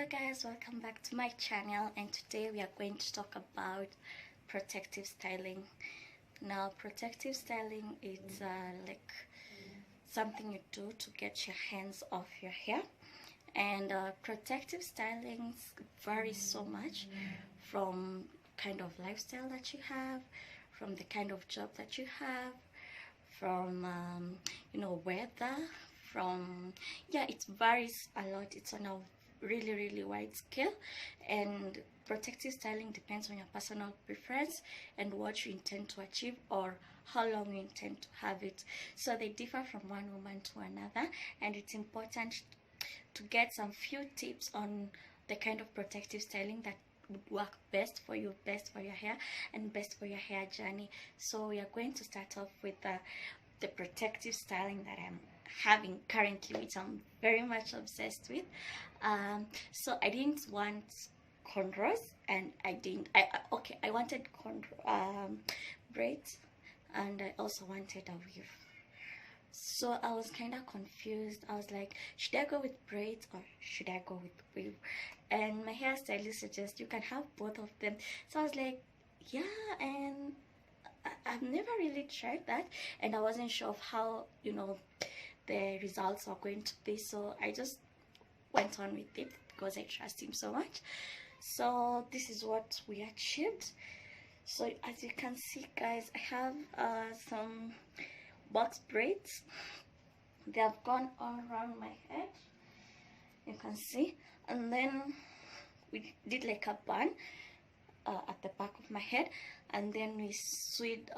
Guys, welcome back to my channel, and today we are going to talk about protective styling. Now protective styling is like something you do to get your hands off your hair, and protective styling varies so much from kind of lifestyle that you have, from the kind of job that you have, from weather, from it varies a lot. It's on a really wide scale, and protective styling depends on your personal preference and what you intend to achieve or how long you intend to have it. So they differ from one woman to another, and it's important to get some few tips on the kind of protective styling that would work best for you, best for your hair, and best for your hair journey. So we are going to start off with the protective styling that I'm having currently, which I'm very much obsessed with. So I didn't want cornrows, and I wanted braids, and I also wanted a weave. So I was kind of confused. I was like, should I go with braids or should I go with weave? And my hairstylist suggests you can have both of them. So I was like, yeah, and I've never really tried that, and I wasn't sure of how the results are going to be. So I just went on with it because I trust him so much. So this is what we achieved. So as you can see, guys, I have some box braids. They have gone all around my head, you can see, and then we did like a bun at the back of my head, and then we sewed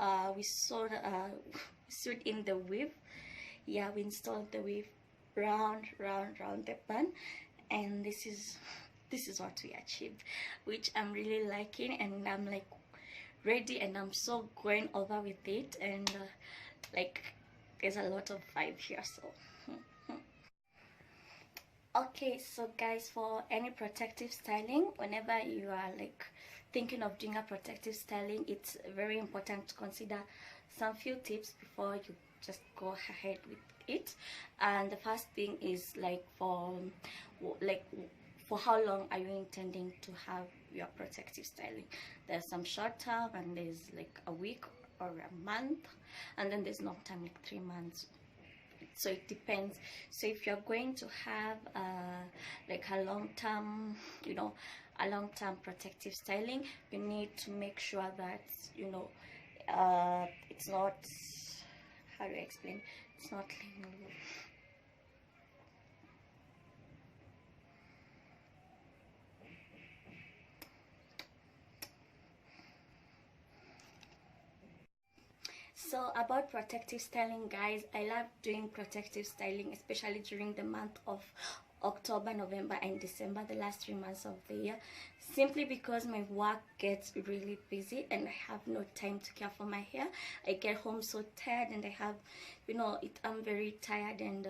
in the weave. Yeah, we installed the weave round the bun, and this is what we achieved, which I'm really liking, and I'm like ready, and I'm so going over with it, and like there's a lot of vibe here. So okay, so guys, for any protective styling, whenever you are like thinking of doing a protective styling, it's very important to consider some few tips before you just go ahead with it. And the first thing is for how long are you intending to have your protective styling. There's some short term, and there's like a week or a month, and then there's long term like 3 months. So it depends. So if you're going to have like a long-term protective styling, you need to make sure that it's not, how do I explain, it's not So about protective styling, guys, I love doing protective styling, especially during the month of October, November, and December, the last 3 months of the year, simply because my work gets really busy and I have no time to care for my hair. I get home so tired, and I have, I'm very tired, and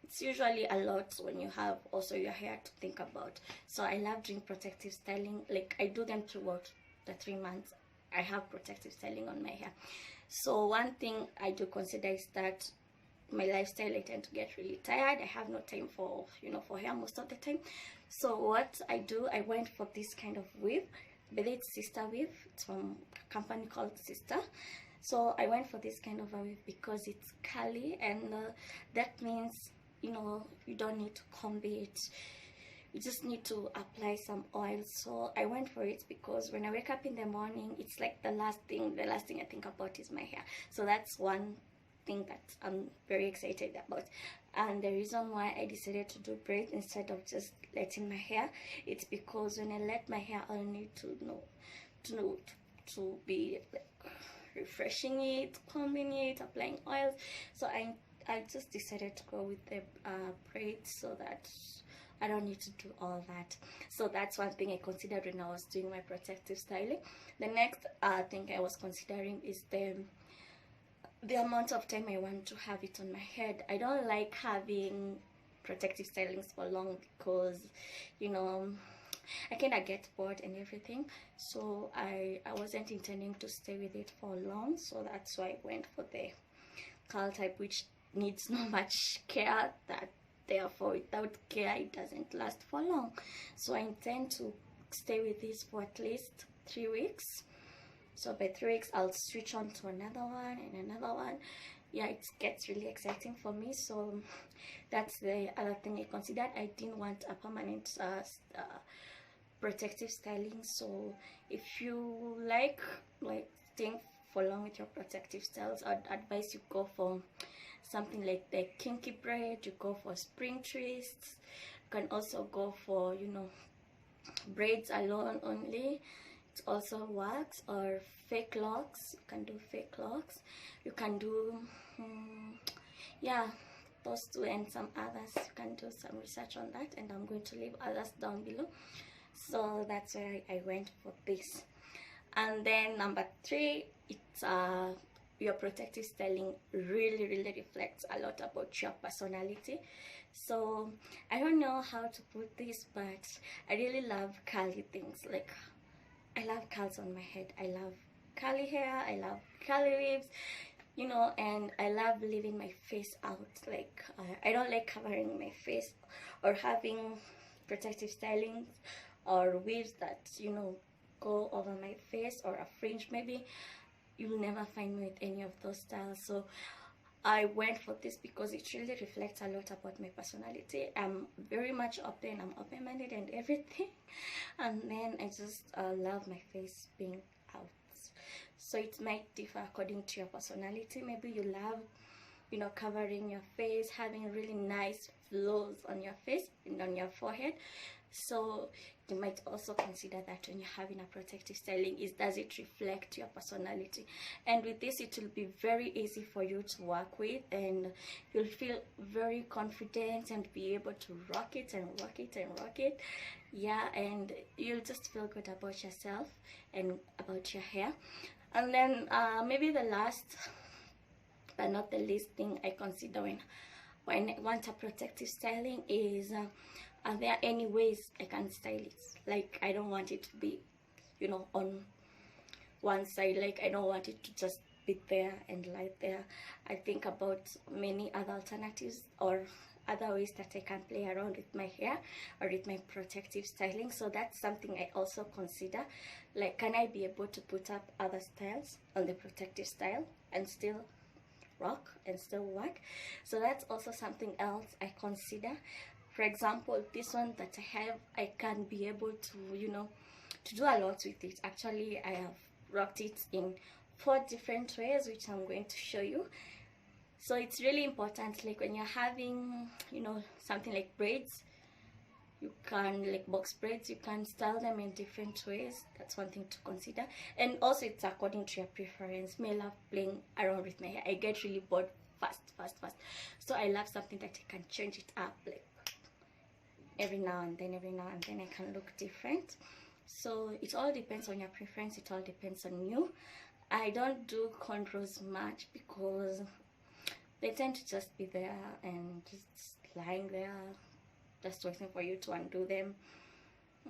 it's usually a lot when you have also your hair to think about. So I love doing protective styling. Like, I do them throughout the 3 months. I have protective styling on my hair. So one thing I do consider is that my lifestyle, I tend to get really tired. I have no time for hair most of the time. So what I do, I went for this kind of weave, but it's Sister weave. It's from a company called Sister. So I went for this kind of a weave because it's curly, and that means you don't need to comb it. You just need to apply some oil. So I went for it because when I wake up in the morning, it's like the last thing I think about is my hair. So that's one thing that I'm very excited about. And the reason why I decided to do braids instead of just letting my hair, it's because when I let my hair, I'll need to be like refreshing it, combing it, applying oils. So I just decided to go with the braids so that I don't need to do all that. So that's one thing I considered when I was doing my protective styling. The next thing I was considering is the amount of time I want to have it on my head. I don't like having protective stylings for long because I kind of get bored and everything. So I wasn't intending to stay with it for long. So that's why I went for the curl type, which needs not much care, that therefore without care it doesn't last for long. So I intend to stay with this for at least 3 weeks. So by 3 weeks I'll switch on to another one and another one. Yeah, it gets really exciting for me. So that's the other thing I considered. I didn't want a permanent protective styling. So if you like staying for long with your protective styles, I'd advise you go for something like the kinky braid. You go for spring twists. You can also go for, you know, braids alone only. It also works. Or fake locks. You can do fake locks. You can do yeah, those two and some others. You can do some research on that, and I'm going to leave others down below. So that's where I went for this. And then number 3, it's your protective styling really reflects a lot about your personality. So I don't know how to put this, but I really love curly things. Like, I love curls on my head. I love curly hair. I love curly lips, you know, and I love leaving my face out. Like, I don't like covering my face or having protective styling or weaves that, you know, go over my face, or a fringe. Maybe you'll never find me with any of those styles. So I went for this because it really reflects a lot about my personality. I'm very much open. I'm open-minded and everything, and then I just love my face being out. So it might differ according to your personality. Maybe you love, you know, covering your face, having really nice flows on your face and on your forehead. So you might also consider that when you're having a protective styling, does it reflect your personality? And with this, it will be very easy for you to work with, and you'll feel very confident and be able to rock it and rock it and rock it. Yeah, and you'll just feel good about yourself and about your hair. And then maybe the last but not the least thing I consider when I want a protective styling is are there any ways I can style it? Like, I don't want it to be, you know, on one side. Like, I don't want it to just be there and lie there. I think about many other alternatives or other ways that I can play around with my hair or with my protective styling. So that's something I also consider. Like, can I be able to put up other styles on the protective style and still rock and still work? So that's also something else I consider. For example, this one that I have, I can be able to, you know, to do a lot with it. Actually, I have rocked it in 4 different ways, which I'm going to show you. So it's really important, like when you're having, you know, something like braids, you can, like box braids, you can style them in different ways. That's one thing to consider. And also, it's according to your preference. Me, I love playing around with my hair. I get really bored fast. So I love something that I can change it up, like every now and then I can look different. So it all depends on your preference. It all depends on you. I don't do cornrows much because they tend to just be there and just lying there, just waiting for you to undo them.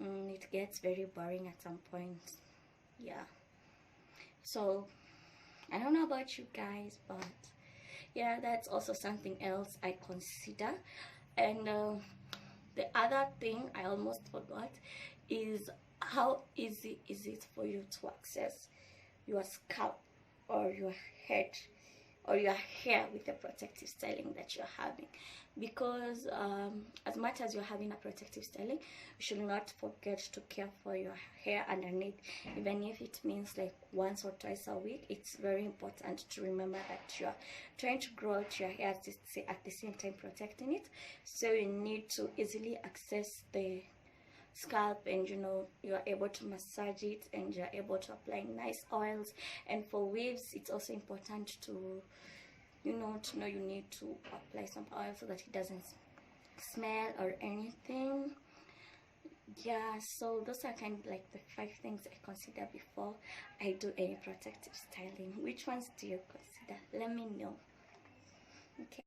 It gets very boring at some point. Yeah. So I don't know about you guys, but yeah, that's also something else I consider. And the other thing I almost forgot is how easy is it for you to access your scalp or your head or your hair with the protective styling that you're having. Because as much as you're having a protective styling, you should not forget to care for your hair underneath. Even if it means like once or twice a week, it's very important to remember that you're trying to grow out your hair at the same time protecting it. So you need to easily access the scalp, and you know, you're able to massage it and you're able to apply nice oils. And for waves, it's also important to you know you need to apply some oil so that it doesn't smell or anything. Yeah, so those are kind of like the 5 things I consider before I do any protective styling. Which ones do you consider? Let me know. Okay.